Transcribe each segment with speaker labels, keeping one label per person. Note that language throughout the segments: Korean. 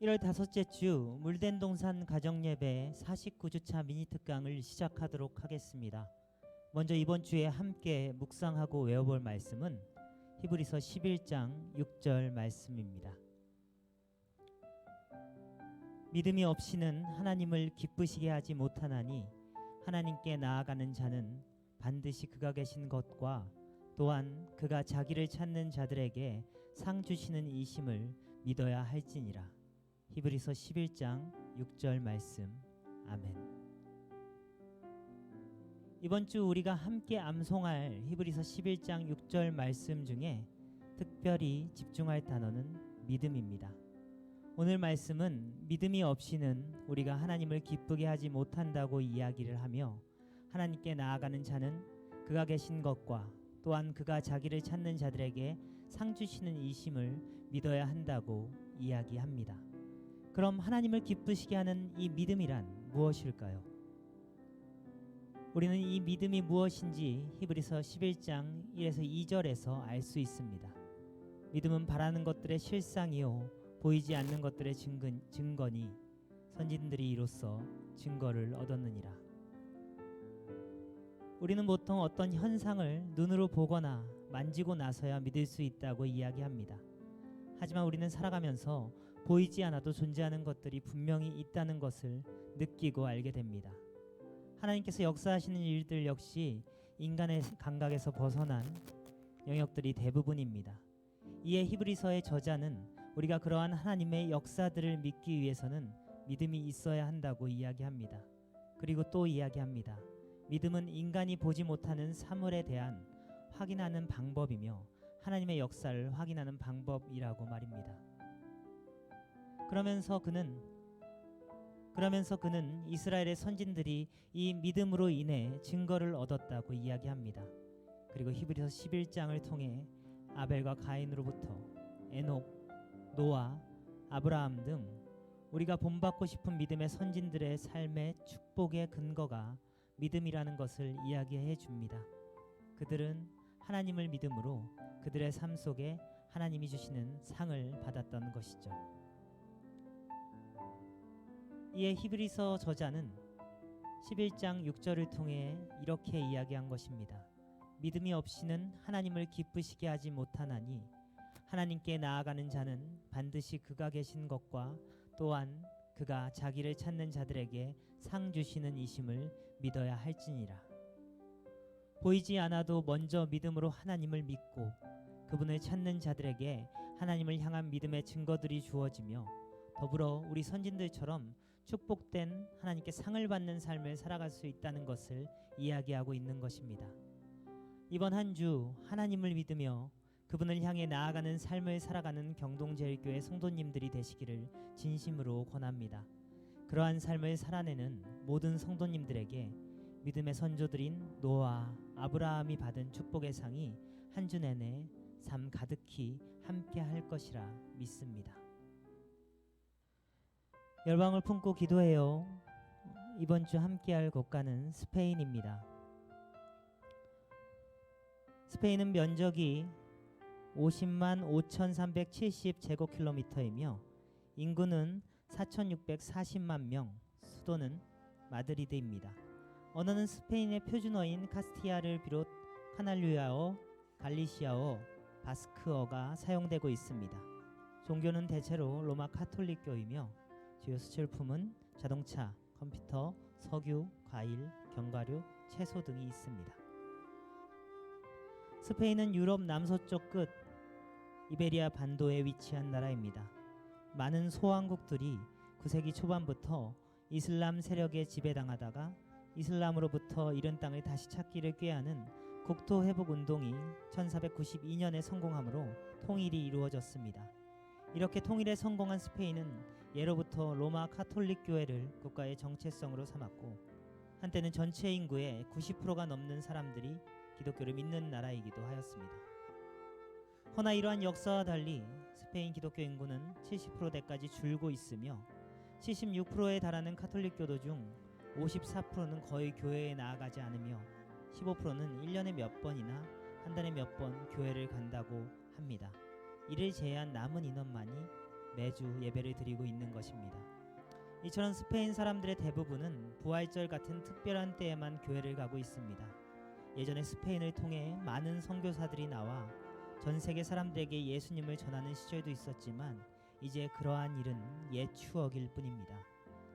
Speaker 1: 1월 다섯째 주 물된동산 가정예배 49주차 미니특강을 시작하도록 하겠습니다. 먼저 이번 주에 함께 묵상하고 외워볼 말씀은 히브리서 11장 6절 말씀입니다. 믿음이 없이는 하나님을 기쁘시게 하지 못하나니 하나님께 나아가는 자는 반드시 그가 계신 것과 또한 그가 자기를 찾는 자들에게 상 주시는 이심을 믿어야 할지니라. 히브리서 11장 6절 말씀. 아멘. 이번 주 우리가 함께 암송할 히브리서 11장 6절 말씀 중에 특별히 집중할 단어는 믿음입니다. 오늘 말씀은 믿음이 없이는 우리가 하나님을 기쁘게 하지 못한다고 이야기를 하며 하나님께 나아가는 자는 그가 계신 것과 또한 그가 자기를 찾는 자들에게 상 주시는 이심을 믿어야 한다고 이야기합니다. 그럼 하나님을 기쁘시게 하는 이 믿음이란 무엇일까요? 우리는 이 믿음이 무엇인지 히브리서 11장 1에서 2절에서 알 수 있습니다. 믿음은 바라는 것들의 실상이요 보이지 않는 것들의 증거니 선진들이 이로써 증거를 얻었느니라. 우리는 보통 어떤 현상을 눈으로 보거나 만지고 나서야 믿을 수 있다고 이야기합니다. 하지만 우리는 살아가면서 보이지 않아도 존재하는 것들이 분명히 있다는 것을 느끼고 알게 됩니다. 하나님께서 역사하시는 일들 역시 인간의 감각에서 벗어난 영역들이 대부분입니다. 이에 히브리서의 저자는 우리가 그러한 하나님의 역사들을 믿기 위해서는 믿음이 있어야 한다고 이야기합니다. 그리고 또 이야기합니다. 믿음은 인간이 보지 못하는 사물에 대한 확인하는 방법이며 하나님의 역사를 확인하는 방법이라고 말입니다. 그러면서 그는 이스라엘의 선진들이 이 믿음으로 인해 증거를 얻었다고 이야기합니다. 그리고 히브리서 11장을 통해 아벨과 가인으로부터 에녹, 노아, 아브라함 등 우리가 본받고 싶은 믿음의 선진들의 삶의 축복의 근거가 믿음이라는 것을 이야기해 줍니다. 그들은 하나님을 믿음으로 그들의 삶 속에 하나님이 주시는 상을 받았던 것이죠. 이에 히브리서 저자는 11장 6절을 통해 이렇게 이야기한 것입니다. 믿음이 없이는 하나님을 기쁘시게 하지 못하나니 하나님께 나아가는 자는 반드시 그가 계신 것과 또한 그가 자기를 찾는 자들에게 상 주시는 이심을 믿어야 할지니라. 보이지 않아도 먼저 믿음으로 하나님을 믿고 그분을 찾는 자들에게 하나님을 향한 믿음의 증거들이 주어지며 더불어 우리 선진들처럼 축복된 하나님께 상을 받는 삶을 살아갈 수 있다는 것을 이야기하고 있는 것입니다. 이번 한 주 하나님을 믿으며 그분을 향해 나아가는 삶을 살아가는 경동제일교회 성도님들이 되시기를 진심으로 권합니다. 그러한 삶을 살아내는 모든 성도님들에게 믿음의 선조들인 노아, 아브라함이 받은 축복의 상이 한 주 내내 삶 가득히 함께 할 것이라 믿습니다. 열방을 품고 기도해요. 이번 주 함께할 국가는 스페인입니다. 스페인은 면적이 50만 5,370 제곱킬로미터이며 인구는 4,640만 명, 수도는 마드리드입니다. 언어는 스페인의 표준어인 카스티아를 비롯 카날리아어, 갈리시아어, 바스크어가 사용되고 있습니다. 종교는 대체로 로마 카톨릭교이며 주요 수출품은 자동차, 컴퓨터, 석유, 과일, 견과류, 채소 등이 있습니다. 스페인은 유럽 남서쪽 끝 이베리아 반도에 위치한 나라입니다. 많은 소왕국들이 9세기 초반부터 이슬람 세력에 지배당하다가 이슬람으로부터 잃은 땅을 다시 찾기를 꾀하는 국토 회복 운동이 1492년에 성공함으로 통일이 이루어졌습니다. 이렇게 통일에 성공한 스페인은 예로부터 로마 카톨릭 교회를 국가의 정체성으로 삼았고 한때는 전체 인구의 90%가 넘는 사람들이 기독교를 믿는 나라이기도 하였습니다. 허나 이러한 역사와 달리 스페인 기독교 인구는 70%대까지 줄고 있으며 76%에 달하는 카톨릭 교도 중 54%는 거의 교회에 나아가지 않으며 15%는 1년에 몇 번이나 한 달에 몇 번 교회를 간다고 합니다. 이를 제외한 남은 인원만이 매주 예배를 드리고 있는 것입니다. 이처럼 스페인 사람들의 대부분은 부활절 같은 특별한 때에만 교회를 가고 있습니다. 예전에 스페인을 통해 많은 선교사들이 나와 전 세계 사람들에게 예수님을 전하는 시절도 있었지만 이제 그러한 일은 옛 추억일 뿐입니다.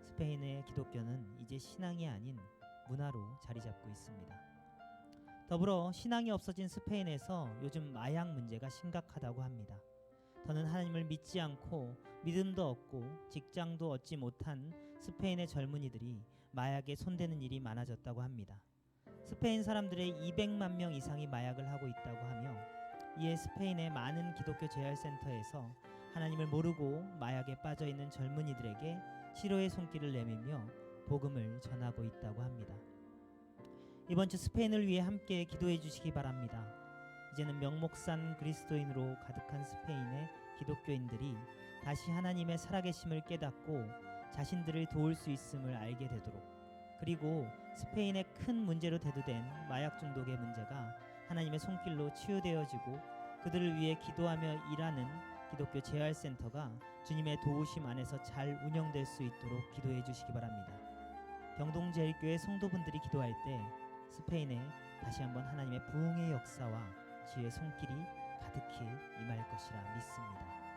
Speaker 1: 스페인의 기독교는 이제 신앙이 아닌 문화로 자리 잡고 있습니다. 더불어 신앙이 없어진 스페인에서 요즘 마약 문제가 심각하다고 합니다. 더는 하나님을 믿지 않고 믿음도 없고 직장도 얻지 못한 스페인의 젊은이들이 마약에 손대는 일이 많아졌다고 합니다. 스페인 사람들의 200만 명 이상이 마약을 하고 있다고 하며 이에 스페인의 많은 기독교 재활센터에서 하나님을 모르고 마약에 빠져 있는 젊은이들에게 치료의 손길을 내밀며 복음을 전하고 있다고 합니다. 이번 주 스페인을 위해 함께 기도해 주시기 바랍니다. 이제는 명목산 그리스도인으로 가득한 스페인의 기독교인들이 다시 하나님의 살아계심을 깨닫고 자신들을 도울 수 있음을 알게 되도록, 그리고 스페인의 큰 문제로 대두된 마약 중독의 문제가 하나님의 손길로 치유되어지고 그들을 위해 기도하며 일하는 기독교 재활센터가 주님의 도우심 안에서 잘 운영될 수 있도록 기도해 주시기 바랍니다. 병동제일교회 성도분들이 기도할 때 스페인에 다시 한번 하나님의 부흥의 역사와 주의 손길이 가득히 임할 것이라 믿습니다.